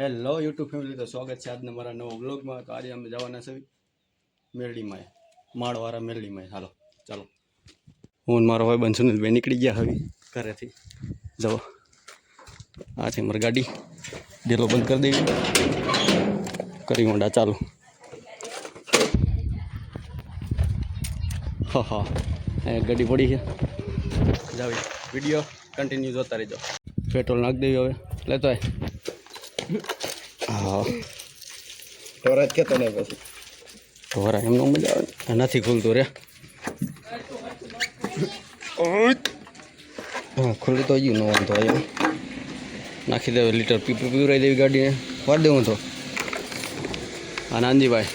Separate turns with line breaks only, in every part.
Hello YouTube family, તો સ્વાગત છે આજના મારા નવા વ્લોગમાં. તો આજે અમે જવાના છે મેરડીમાં, માળવાળા મેરડીમાં. હાલો ચાલો, હું મારો ભાઈબંધ સુનિલભાઈ નીકળી ગયા હવે ઘરેથી. જવો, આ છે મારી ગાડી, ડેલો બંધ કરી દેવી, કરી મોડા ચાલો. હા હા, ગાડી પડી છે, જાવ વિડીયો કન્ટિન્યુ જોતા રહેજો. પેટ્રોલ નાખી દેવી હવે, લેતો આય. હા
ઢોરા કેતો ને પછી
ઢોરા એમનો મજા આવે નથી ખુલતું રે. હા ખુલ્લી તો હજુ ન વાંધો આવ્યો. નાખી દેવે લીટર પીવરાઈ દેવી ગાડીને, વાર દેવું તો. હા નાનજીભાઈ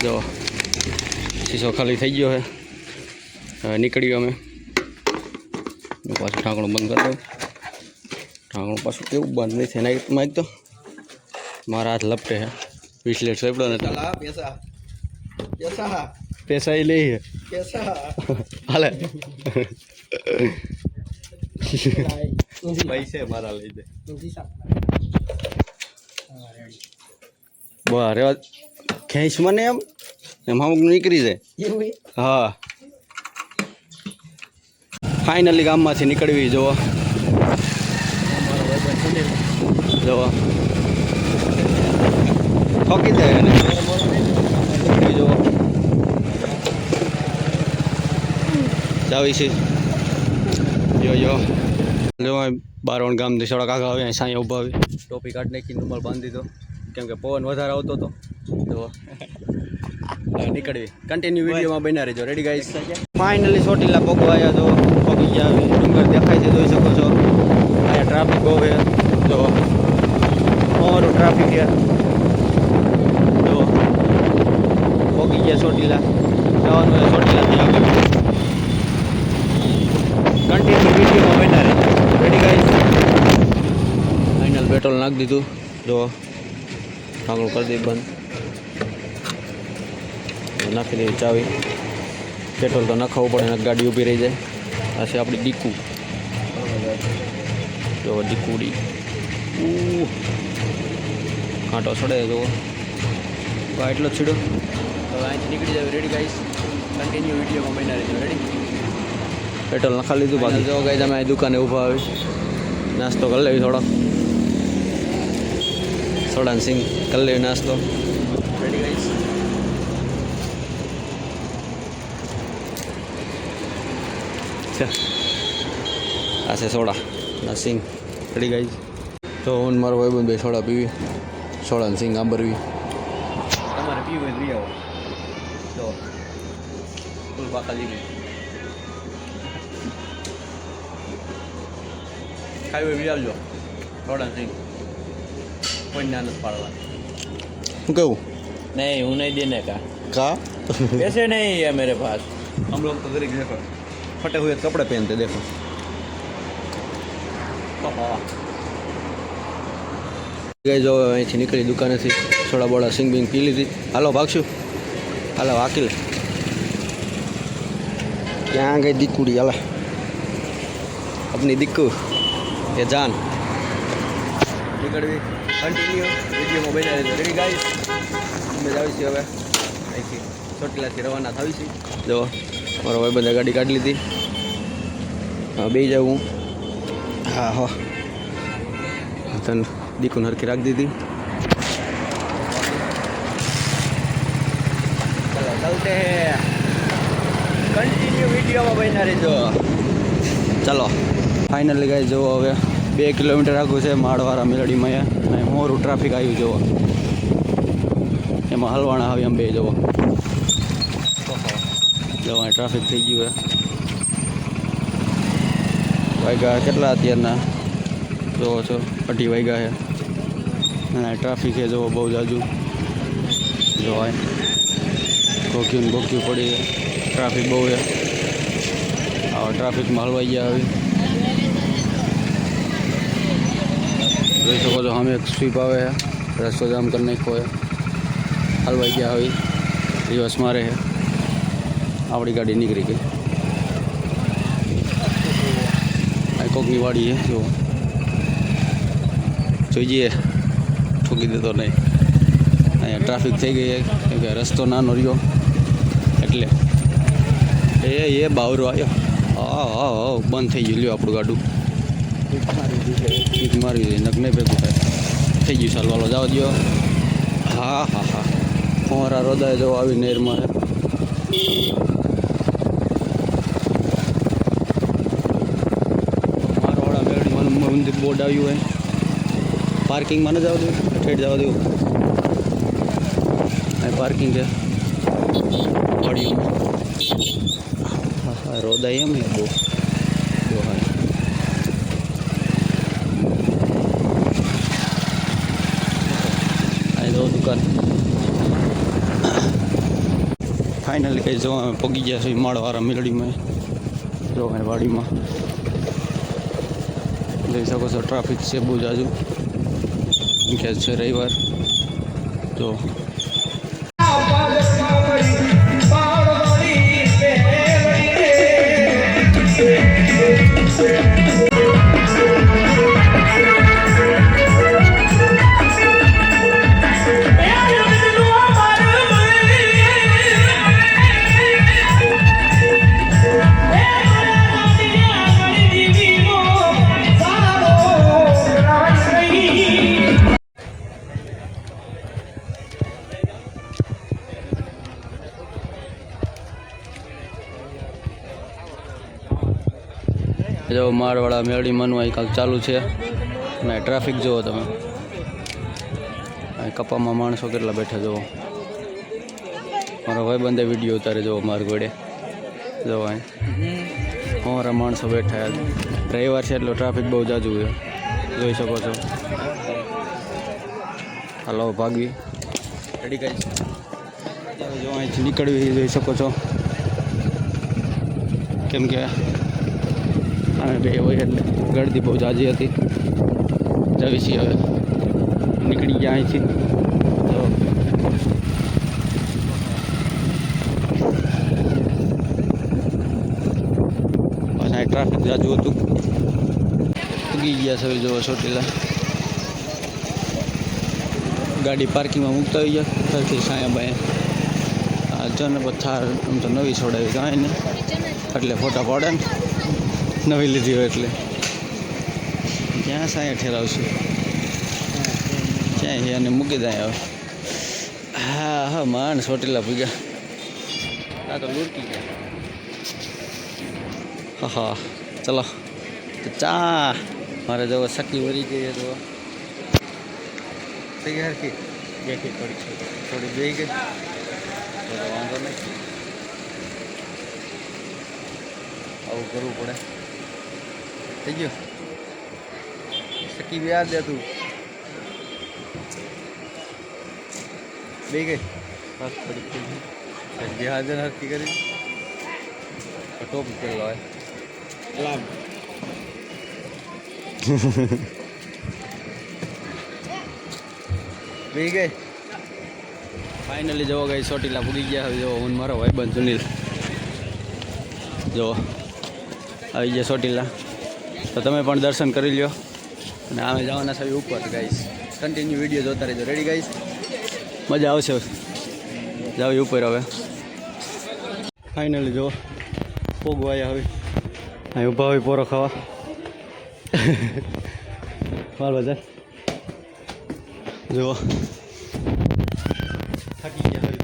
જો શીશો ખાલી થઈ ગયો છે, હવે નીકળ્યું અમે. પાછું ઢાંકણું બંધ કરી દઉં. ઢાંકણું પાછું કેવું બંધ નહીં થાય નાઇટમાં. એક તો મારા હાથ લપટે છે, 20 લીટર સોપડો ને પૈસા એ લઈ હાલે પૈસા મારા લઈ દે બસ રેવા ખેંચ મને એમ અમુક નીકળી જાય. હા ફાઇનલી ગામમાંથી નીકળવી. જુઓ જુઓ ઠોકી દે ને જુઓ જાવી છે. જો બારવણ ગામથી થોડા કાકા આવે સાંઈ ઊભા આવી, ટોપી કાઢ નાખી, રૂમાલ બાંધી દીધો કેમ કે પવન વધારે આવતો હતો. જુઓ નીકળવી, કન્ટિન્યુ વિડીયોમાં બન્યા રહેજો. Ready guys? ફાઇનલી ચોટીલા પગવા આવ્યા. જો પગી ગયા, ડુંગર દેખાય છે, જોઈ શકો છો. અહીંયા ટ્રાફિક બહુ છે, જો અમારું ટ્રાફિક છે. જો પગી ગયા ચોટીલા, જવાનું છે ચોટીલાથી આગળ. કન્ટિન્યુ વિડીયોમાં બન્યા રહેજો. Ready guys? ફાઇનલ પેટ્રોલ નાખી દીધું. જો ઢાંકણું કરી દઈ બંધ, નાખી દઈએ ચાવી. પેટ્રોલ તો નખાવવું પડે ને ગાડી ઊભી રહી જાય. આ છે આપણી ડીકુ. જો ડીકુડી કાંટો ચડે. જુઓ એટલો જ છીડો. હવે અહીંથી નીકળી જાય. Ready guys? કન્ટિન્યુ વિડીયોમાં બન્યા રહેજો. રેડી? પેટ્રોલ નખા લીધું. બાકી જો ગાઈસ અમે અહીં દુકાને ઊભા આવી, નાસ્તો કરી લેવી થોડો, સોડાન સિંગ કરી લેવી નાસ્તો. Ready guys? આ છે સોડા ના સિંગ. Ready guys? તો હું મારો ભાઈબંધ બે સોડા પીવી, સોડા સિંગ આંબરવી. તમારે પીવું હોય તો આવો. તો ફૂલ બાકા લીધી ખાઈ હોય બી આવજો. સોડા સિંગ કોઈ ના નથી પાડવા. શું કહું?
नहीं हूँ नहीं देने का
का
पैसे नहीं है मेरे पास.
हम लोग तो गरीब देखो फटे हुए कपड़े पहनते देखो. ગઈ જો અહીંથી નીકળી દુકાનેથી, થોડા બોડા સિંગ બિંગ પી લીધી. હાલો ભાગશું, હાલો વાકીલ. ક્યાં ગઈ દીકુડી? હાલો આપની દીકુ કે જાન નીકળવી. કન્ટિન્યુ વિડીયોમાં બન્યા રહેજો. Ready guys? અમે જાવી છીએ હવે અહીંથી ચોટીલાથી રવાના થવી છે. જો મારો ભાઈ બધા ગાડી કાઢી લીધી. હા બે જાઉં હું. હા હો તને દીકુને હરખી રાખી દીધી. ચાલો ચાલતે કન્ટિન્યુ વિડીયોમાં બન્યા રહેજો. ચાલો ફાઇનલી ગાઈ જુઓ હવે 2 કિલોમીટર આગું છે માળવાળા મેલડીમાં. અને મોરું ટ્રાફિક આવ્યું જુઓ, એમાં હલવાણા આવી. એમ બે જુઓ અહીં ટ્રાફિક થઈ ગયું છે. વાગ્યા કેટલા અત્યારના જોવો છો? 2:30 વાગ્યા છે અને ટ્રાફિક છે જુઓ બહુ જાજુ. જો ભોગ્યું ને ભોગ્યું પડી, ટ્રાફિક બહુ છે. આવા ટ્રાફિકમાં હલવાઈ ગયા આવી. જોઈ શકો છો સામે એક સ્વીપ આવે છે, રસ્તો જામ કરી નાખ્યો છે, હલવાઈ ગયા આવી. રિવર્સ મારે છે, આપણી ગાડી નીકળી ગઈ. આ કોકની વાડી છે જો, જોઈએ ઠોકી દેતો નહીં. અહીંયા ટ્રાફિક થઈ ગઈ છે કેમ કે રસ્તો નાનો રહ્યો એટલે. એ બાવરો આવ્યો. હા બંધ થઈ ગયું. લ્યો આપણું ગાડું કીક મારી દે નક નહીં ભેગું થાય. થઈ ગયું ચાલો હાલો જવા દો. હા ફોરા રોદાય જવો આવી નેરમાં છે. મારવાળા મેળવી મંદિર બોર્ડ આવ્યું હોય. પાર્કિંગમાં ન જવા દઉં, ઠેઠ જવા દઉં. અહીં પાર્કિંગ છે વાડીઓમાં. હા રોદાય એમ ને બહુ હા. અહીં જો દુકાન ફાઇનલી કંઈ જો અમે પગી ગયા છીએ માળવાળા મેલડીમાં. જો અહીં વાડીમાં જોઈ શકો છો ટ્રાફિક છે બહુ જાજુ કે છે રવિવાર. તો જો મારવાળા મેળડી મનવું અહીં કાંક ચાલુ છે અને ટ્રાફિક જુઓ તમે. અહીં કપામાં માણસો કેટલા બેઠા જુઓ. મારો ભાઈબંધે વિડીયો ઉતારે જુઓ માર ઘોડે જુઓ. અહીં અમારા માણસો બેઠા. રવિવાર છે એટલે ટ્રાફિક બહુ જાજુ છે જોઈ શકો છો. હાલો ભાગવી રેડી કઈ જો અહીંથી નીકળવી જોઈ શકો છો. કેમ કે અમે બે હોય એટલે ગળદી બહુ જાજી હતી. જવી છીએ હવે નીકળી ગયા અહીંથી. તો બસ અહીં ટ્રાફિક જાજુ હતું. ઉગી ગયા છે જો ચોટીલા. ગાડી પાર્કિંગમાં મૂકતા આવી ગયા ફરથી સાયા બાયા. જો ને થાર આમ તો નવી છોડાવી કાંઈ ને એટલે ફોટા પાડે ને નવી લીધી હોય એટલે. ક્યાં સાયા ઠેરાવશું ક્યાં છે અને મૂકી દે હવે. હા માણ ચોટીલા ભૂગ્યા. આ તો લૂંટી ગયા. હા ચલો તો ચા મારે જો સકી વરી ગઈ તો થઈ ગઈ હરખી બેઠી થોડી બે ગઈ વાંધો નહીં. આવું કરવું પડે. થઈ ગયું સકી વ્યાજ દે તું બે ગઈ બસ થોડી થઈ ગઈ. બે હાજર હરકી કરી ટોપ કેટલો હોય લાભ. બે ગઈ ફાઇનલી જવો ગઈ ચોટીલા પૂગી ગયા. હવે જો હું મારો ભાઈબંધ સુનિલ જો આવી ગયા ચોટીલા. તો તમે પણ દર્શન કરી લ્યો. અને અમે જવાના છે ઉપર ગાઈસ. કન્ટિન્યુ વિડીયો જોતા રહેજો. રેડી ગાઈસ મજા આવશે. જાવ ઉપર હવે ફાઇનલી જો પોગવાયા હવે અહીં ઊભા હોય પોરો ખાવા. માર બજાર જો થાકી ગયા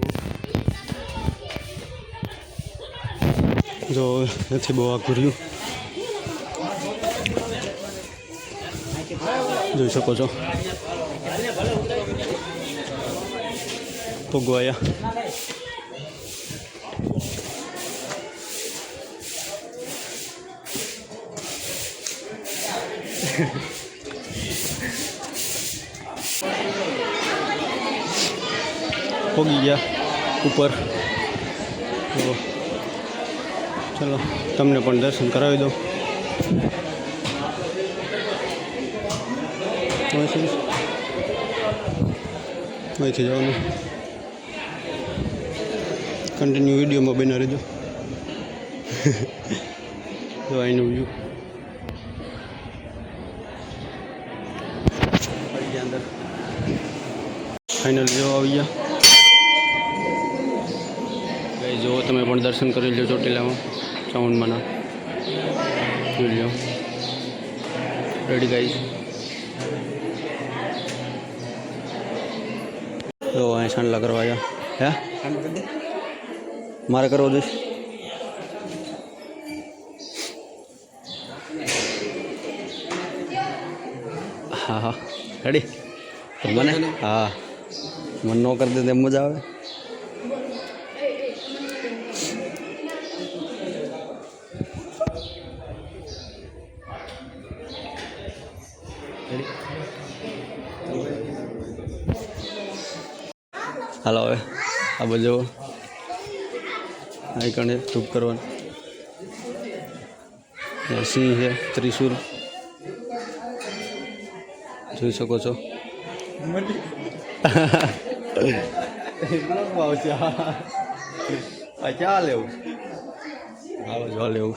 જો નથી બહુ આખું રહ્યું જોઈ શકો છો. પોગવાયા પોગી ગયા ઉપર. તો ચલો તમને પણ દર્શન કરાવી દઉં. અહીંથી જવાનું કન્ટિન્યુ વિડીયોમાં બના રહેજો. તો અહીંનું વ્યૂ અંદર ફાઇનલ જો આવી ગયા ગાઈસ. જો તમે પણ દર્શન કરી લો ચોટીલામાં શ્રાવણમાંના જોઈ લો. Ready guys. તો અહીં સાંડલા કરવા આવ્યા. હે મારે કરવો દઈશ. હા હા રેડી. મને હા મને ન કરી દે તેમ મજા આવે. હાલો હવે આ બાજુ આઈકણે ધૂપ કરવાનું. સિંહ છે ત્રિશુલ જોઈ શકો છો. ક્યાં લેવું હાલો જો લેવું.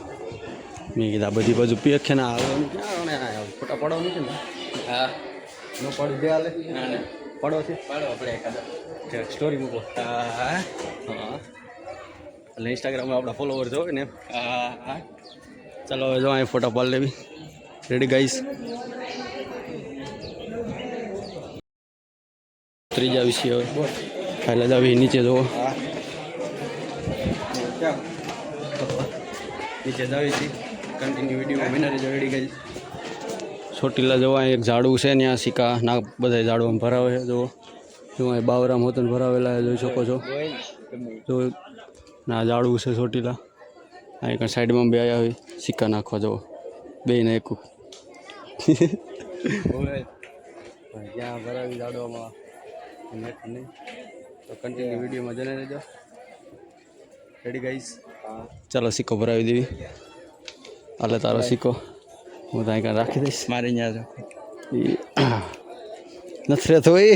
મેં કીધા બધી બાજુ પેક છે ને આવવાનું ક્યાં ફોટા પડવાનું છે ને.
હા
ન પડી દે હાલે પડો છે
પાડો આપણે એકાદો.
સ્ટોરી મૂકો.
હા હા
એટલે ઇન્સ્ટાગ્રામમાં આપણા ફોલોવર જોવે ને.
હા
ચાલો હવે જો અહીં ફોટા પાડી લેવી. Ready guys. ત્રીજા વિષય હવે પહેલા જ આવી નીચે જુઓ. નીચે જ આવી હતી કન્ટિન્યુ વિડીયોમાં બના રહેજો. Ready guys. ચોટીલા જવા એક ઝાડું છે ત્યાં સિક્કા ના બધા ઝાડુમાં ભરાવે છે. જુઓ જો અહીં બાવરામ હોતન ભરાવેલા જોઈ શકો છો. જો ના ઝાડું છે ચોટીલા. અહીં કંઈ સાઈડમાં બે આવ્યા હોય સિક્કા નાખવા જવો બે ને એક જ્યાં ભરાવી ઝાડવામાં નહીં તો કન્ટિન્યુ વિડીયોમાં જઈને રહેજો. Ready guys. ચાલો સિક્કો ભરાવી દેવી. હાલે તારો સિક્કો હું તો અહીં રાખી દઈશ.
મારે અહીંયા
નથી રહેતો એ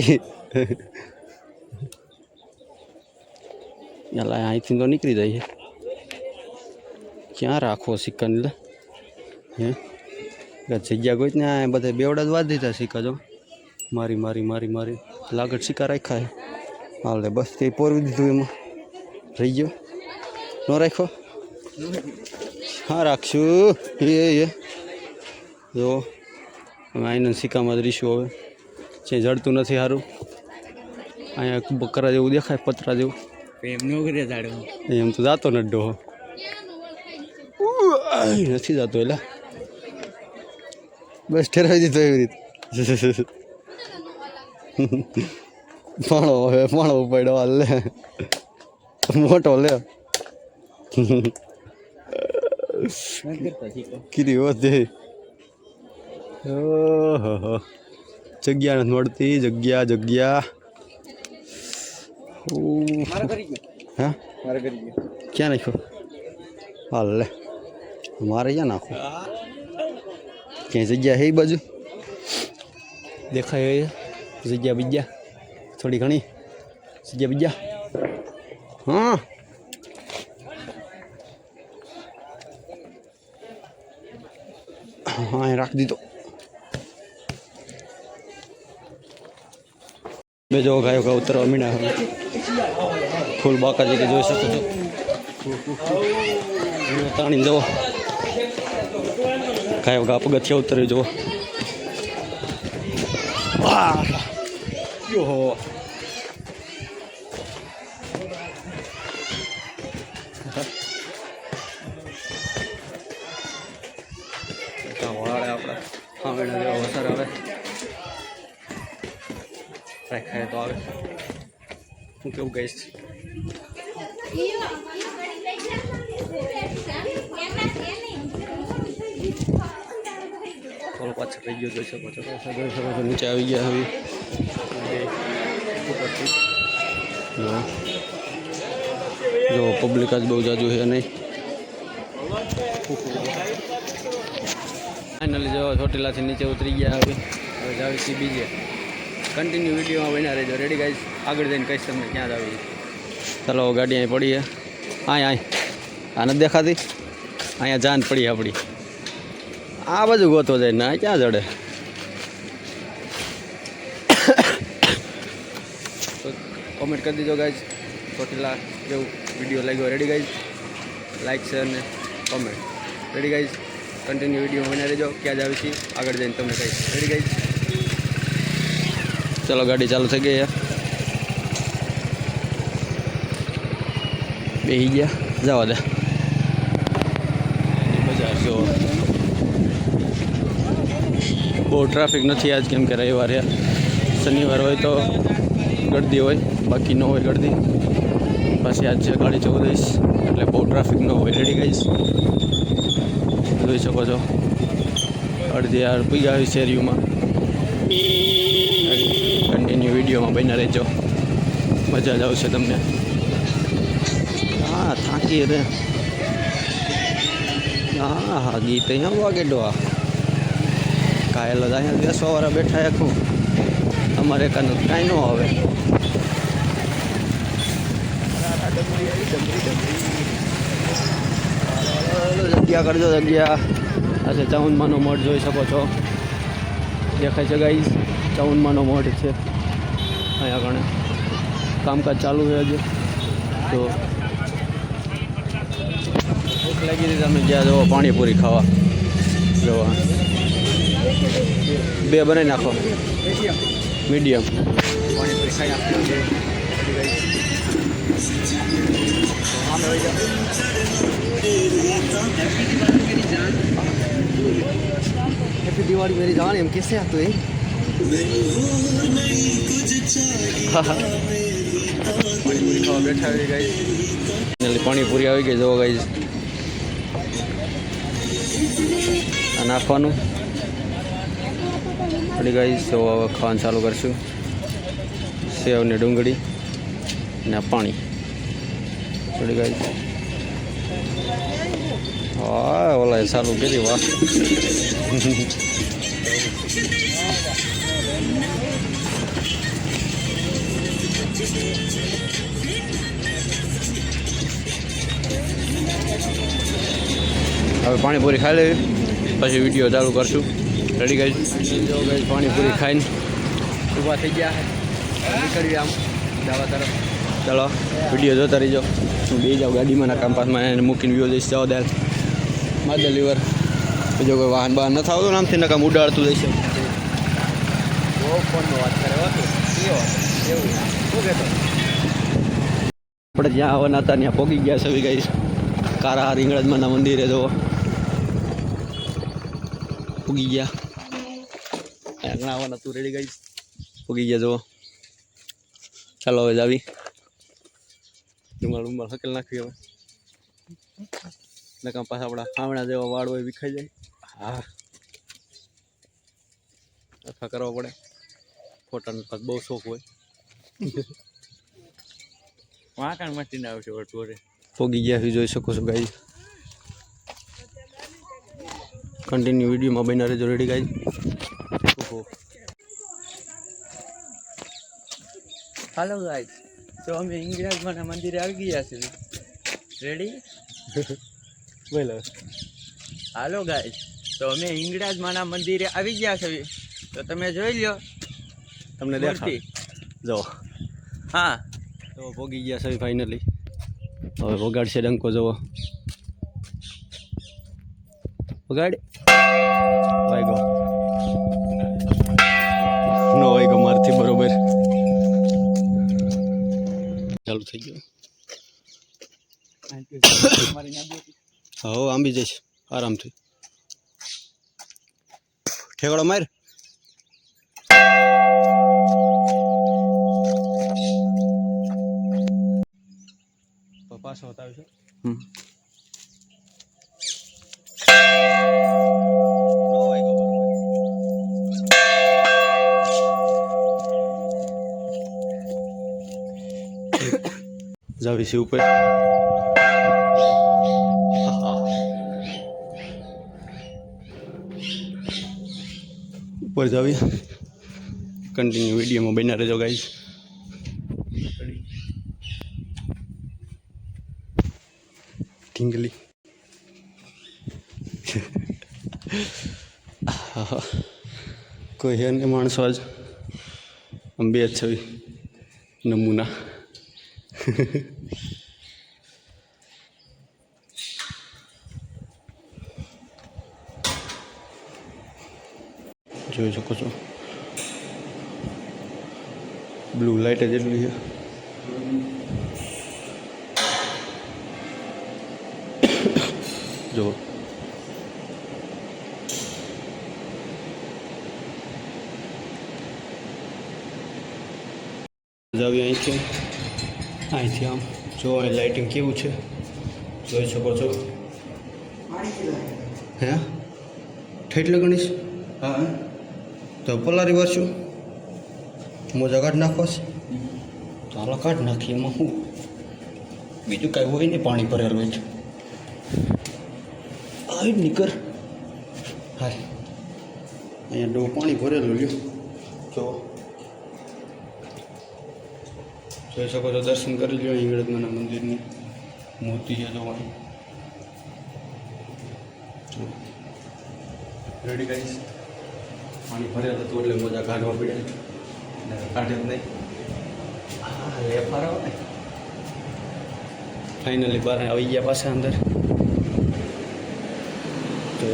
યાલા અહીંથી તો નીકળી જાય છે. ક્યાં રાખો સિક્કાને લે હે જગ્યા કોઈ ને બધા બેવડા જ વાદ દીધા સિક્કા. જો મારી મારી મારી મારી લાગત સિક્કા રાખ્યા છે. હાલે બસ તે પોરવી દીધું એમાં રહી ગયો. ન રાખ્યો હા રાખશું એ જો અમે આઈના સિક્કામાં જ રહીશું હવે. જે જડતું નથી સારું. અહીંયા બકરા જેવું દેખાય પતરા જેવું.
એમ ન કરે ઝાડું.
એમ તો જાતો ને ડોહો નથી જતો એટલે બસ ઠેરાવી દીધો એવી રીતે. પાણો હવે પાણો ઉપાડ્યો હાલ લે મોટો લે કીધી વધે. ઓહો જગ્યા નથી મળતી. જગ્યા જગ્યા હા ક્યાં નાખ્યો હાલ લે મારે ક્યાં નાખો. ક્યાંય જગ્યા છે એ બાજુ દેખાય જગ્યા બીજા થોડી ઘણી જગ્યા બીજા. હા હા એ રાખી દીધો. બે જો ગાયો ગા ઉતરવા મીના ફૂલ બાકાજી કે જોઈ શકો છો. તાણી જવો ગાયો ગા પગથિયા ઉતરી જુઓ. વાળે આપણા હા મેળા જેવા વસાર આવે ખાય તો આવે. હું કેવું કહીશ થોડો પાછળ રહી ગયો જોઈ શકો છો. નીચે આવી ગયા હવે ઉપરથી જો પબ્લિક જ બહુ જાજુ છે નહીં. ફાઇનલી જો ચોટીલાથી નીચે ઉતરી ગયા હવે જાવી છીએ બીજે. કન્ટિન્યુ વિડીયોમાં બન્યા રહેજો. Ready guys. આગળ જઈને કહીશ તમને ક્યાં જ આવી. ચાલો ગાડી અહીં પડી છે. આ નથી દેખાતી. અહીંયા જાન પડી આપણી. આ બાજુ ગોતો જાય ને ક્યાં જડે. કોમેન્ટ કરી દીજો ગાઈઝ ચોટીલા કેવું વિડીયો લાગ્યો. Ready guys? લાઇક શેર ને comment. Ready guys? Continue video બના રહેજો. ક્યાં જ આવી છીએ આગળ જઈને તમને કહીશ. Ready guys? ચલો ગાડી ચાલુ થઈ ગઈ. બેસી ગયા, જવા દે. બજાર જો બહુ ટ્રાફિક નથી આજ, કેમ કે રવિવારે. શનિવાર હોય તો ગળદી હોય, બાકી ન હોય ગળદી. પાછી આજ છે ગાડી 14 એટલે બહુ ટ્રાફિક ન હોય. Ready guys? જોઈ શકો છો અડધી યાર પૂજા આવી શેરીઓમાં. કન્ટિન્યુ વિડીયોમાં બન્યા રહેજો, મજા જ આવશે તમને. હા થાકી રે. હા હા ગીત અહીંયા વાગે ડોવા કાયલ જ અહીંયા બેસવા વાળા બેઠા આખું. અમારે કાનું કાંઈ ન આવે. જગ્યા કરજો જગ્યા. આ છે ચાઉનમાનો મઠ, જોઈ શકો છો. દેખાય છે ગાઈઝ? ચાઉનમાનો મઠ છે અહીંયા આગળ. કામકાજ ચાલુ છે હજુ. તો ભૂખ લાગી હતી, તમે જ્યાં જવો પાણીપુરી ખાવા જવા. 2 બનાવી નાખો, મીડિયમ પાણીપુરી ખાઈ નાખો. हैप्पी दिवाली मेरी जान. एम कैसे आप? तो પાણીપુરી ખાવા બેઠા આવી ગાઈઝ. પાણીપુરી આવી ગઈ, જુઓ ગાઈઝ. આ નાખવાનું પડી ગાઈઝ. તો હવે ખાવાનું ચાલુ કરશું. સેવ ને ડુંગળી ને પાણી પડી ગાઈઝ. હા ઓલા ચાલુ કરી. વાહ હવે પાણીપુરી ખાઈ લેવી, પછી વિડીયો ચાલુ કરશું. Ready guys? જો ગાઈઝ પાણીપુરી ખાઈને ઊભા થઈ ગયા છે, નીકળીએ આમ જવા તરફ. ચાલો વિડીયો જોતા રહીજો. હું બે જાઉં ગાડીમાં ના કંપાસમાં એને મૂકીને વ્યૂ જઈશ. જવા દે માદા લીવર. બીજો કોઈ વાહન બહાર નથી આવતું નામથી નકામ ઉડાડતું જઈશે. બહુ ફોનમાં વાત કરે હતું એવું શું કહેતો. આપણે જ્યાં આવવાના હતા ત્યાં પહોંચી ગયા છે ગાઈઝ. કારા રીંગણજમાના મંદિરે જુઓ પૂગી ગયા. આગળ આવવાના તું. Ready guys? પૂગી ગયા જુઓ. ચાલો હવે જાવી. રૂમાલ હકેલ નાખવી હવે. નકામ પાછા આપણા ખાવણા જેવા વાળ હોય વિખાઈ જાય. હા અથવા કરવા પડે. ફોટાનો પાછ બહુ શોખ હોય.
વાંકાણ મટીને આવશે વટવરે.
પોગી ગયા જોઈ શકો છો ગાઈઝ. કન્ટિન્યુ વિડીયોમાં બન્યા રહેજો. Ready guys? ઓહો
હાલો ગાઈસ, તો અમે હિંગળાજમાના મંદિરે આવી ગયા છીએ. રેડી?
બોલો.
હાલો ગાઈસ, તો અમે હિંગળાજમાના મંદિરે આવી ગયા છીએ. તો તમે જોઈ લ્યો
તમને દેખાય જો.
હા
તો પોગી ગયા છે ફાઇનલી. હવે વગાડશે ડંકો. જુઓ વગાડ. વાગ્યો નો વાગ્યો મારથી બરોબર. ચાલુ થઈ ગયું. હા આંબી જઈશ આરામથી. ઠેકડો માર. પાછો બતાવીશું. જાવી છે ઉપર. ઉપર જાવી. કન્ટિન્યુ વિડીયોમાં બન્યા રહેજો ગાઈઝ. ઢીંગલી કોઈ હે ને માણસો આજ આમ બે જ છવી નમૂના. જોઈ શકો છો બ્લુ લાઇટ જ એટલી છે. જો જાવી અહીંથી આમ જો અહીં લાઇટિંગ કેવું છે જોઈ શકો છો. હે ઠેઠ લગણીશ
હા
તો પલારી વારશું મોજા કાઢ નાખવાશ તો હાલો કાઢ નાખીએ એમાં શું બીજું કાંઈ હોય નહીં પાણી ભરેલું હોય છે. આવી નીકળ હાય અહીંયા ડો પાણી ભરેલું લ્યો જો જોઈ શકો છો. દર્શન કરી લ્યો હિંગળાજમાના મંદિરની મૂર્તિ છે જોવાની. રેડી કરીશ પાણી ભરેલું હતું એટલે મોજા કાઢવા પડ્યા કાઢે જ નહીં. હા લે ફારા ફાઇનલી બહાર આવી ગયા પાછા અંદર. તો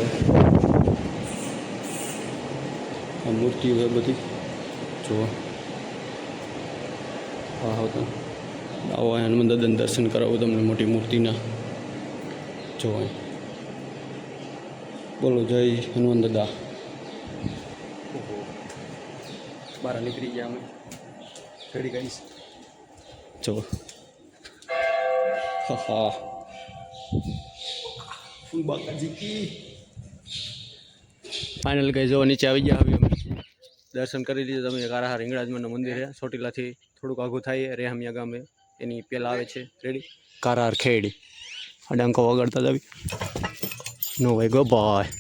આ મૂર્તિઓ છે બધી જો હા તો આવો હનુમાન દાદાને દર્શન કરાવું તમને મોટી મૂર્તિના જો બોલો જય હનુમાન દાદા. બહાર નીકળી ગયા અમે રેડી કરીશ જો હા ફૂલ બાકાજી કી ફાઇનલ કઈ જો નીચે આવી ગયા. હવે અમે દર્શન કરી લીધું. તમે કારાહાર હિંગળાજમાનું મંદિર છે ચોટીલાથી થોડુંક આઘું થાય રેહમિયા ગામે એની પહેલાં આવે છે. રેડી કારાહાર ખેડી અડાંકો વગાડતા જ આવી નો ભાઈ ગો ભાઈ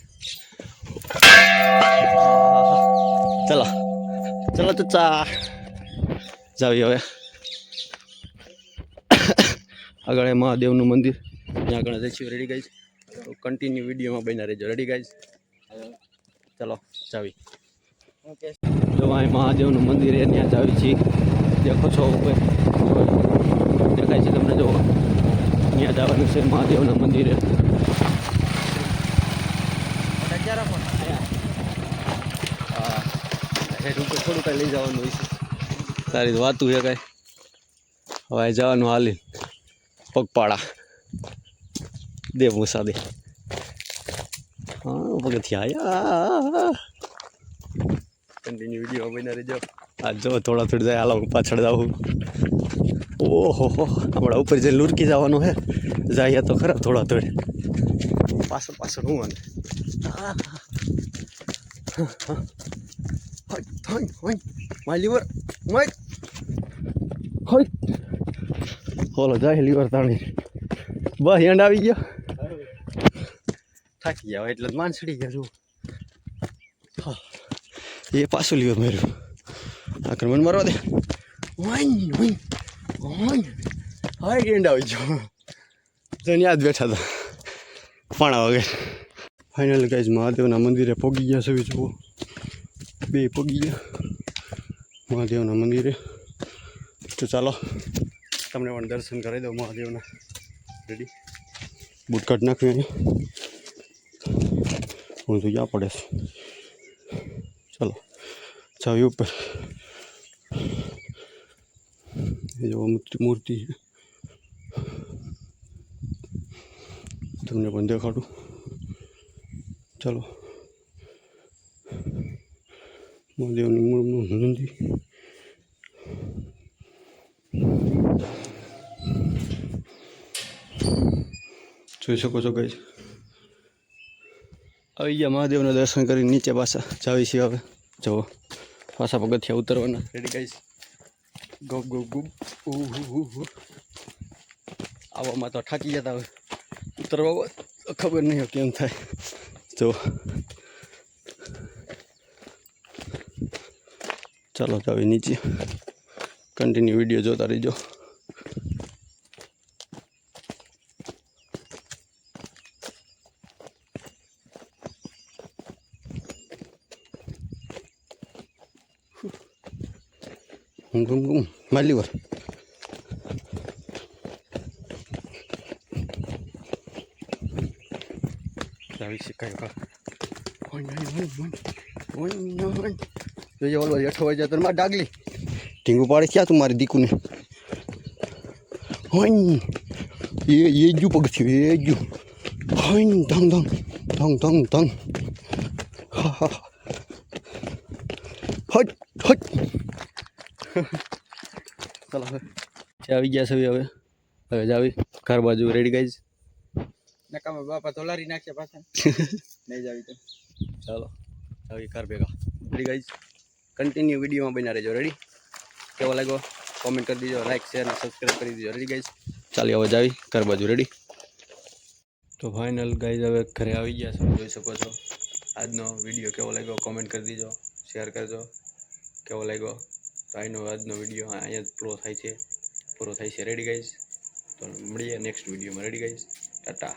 ચલો ચલો તો ચા જાવી હવે આગળ મહાદેવનું મંદિર ત્યાં આગળ જઈશું. રેડી ગાઈઝ કન્ટિન્યુ વિડીયોમાં બન્યા રહેજો. રેડી ગાઈઝ ચલો જાવી. જો અહીં મહાદેવનું મંદિર એ ત્યાં જાવી છીએ. દેખો છો ઉપર દેખાય છે તમને. જો ત્યાં જવાનું છે મહાદેવના મંદિરે. હા હેઠ ઉપર થોડું કાંઈ લઈ જવાનું હોય છે. તારી વાતું છે કાંઈ હવે જવાનું હાલી પગપાળા દે મૂસા દે હા પગથિયા કન્ટિન્યુ વિડીયો બન્યા રહેજો. આ જો થોડા થોડી જાય હાલો પાછળ જાઉં. ઓહો હમણાં ઉપર જઈને લુરકી જવાનું હે જાય તો ખરા થોડા થોડે પાછળ પાછળ હું અને માય લીવર માય હોય બોલો જાય લીવર તાણી બસ એન્ડ આવી ગયો. થાકી ગયા એટલે માનસડી ગયા છું. હા એ પાછું લીવર માર્યું આક્રમણ મારવા દે હા એન્ડ આવી ગયો. જઈને યાદ બેઠા હતા પાણા વગર. ફાઇનલ ગાઈઝ મહાદેવના મંદિરે પગી ગયા છે. જુઓ બે પગી ગયા મહાદેવના મંદિરે. તો ચાલો તમને પણ દર્શન કરાવી દઉં મહાદેવના. રેડી બૂટ કાઢ નાખ્યું અહીંયા હું તો જ્યાં પડે છે. ચાલો ચાવી ઉપર એ જો મૂર્તિ છે તમને પણ દેખાડું. ચાલો મહાદેવની મંદિર જોઈ શકો છો ગાઈસ. આવી ગયા મહાદેવના દર્શન કરી નીચે પાછા જાવી છીએ. હવે જુઓ પાછા પગથિયા ઉતરવાના. Ready guys go go go આવવામાં તો થાકી જતા હોય ઉતરવા ખબર નહીં કેમ થાય. જો ચાલો જાવી નીચે કન્ટિન્યુ વિડીયો જોતા રહીજો. માલી વાર આવી શકાય જોઈએ ઓલો હેઠો હોય જાય તો મારે ડાગલી ઢીંગું પાડે ક્યાં તું મારી દીકુને હોય એ જ પગથિયું એ જ હોય ધંગ ધંગ ધંગ ધંગ ધંગ હટ હટ ચાલો હવે આવી ગયા છે હવે હવે જાવી ઘર બાજુ રેડી ગાઈઝ
નકામા બાપા ધોલારી નાખશે પાછા નહીં જાવી તો
ચાલો આવી ઘર ભેગા રેડી ગાઈઝ કન્ટિન્યુ વિડીયોમાં બન્યા રહેજો રેડી કેવો લાગ્યો કોમેન્ટ કરી દીજો લાઈક શેર અને સબસ્ક્રાઈબ કરી દીજો રેડી ગાઈઝ ચાલી હવે જાવી ઘર બાજુ રેડી તો ફાઇનલ ગાઈઝ હવે ઘરે આવી ગયા છો જોઈ શકો છો આજનો વિડીયો કેવો લાગ્યો કોમેન્ટ કરી દીજો શેર કરજો કેવો લાગ્યો તો આજનો વિડીયો અહીંયા જ પૂરો થાય છે રેડી ગાઈઝ તો મળીએ નેક્સ્ટ વિડીયોમાં રેડી ગાઈઝ ટાટા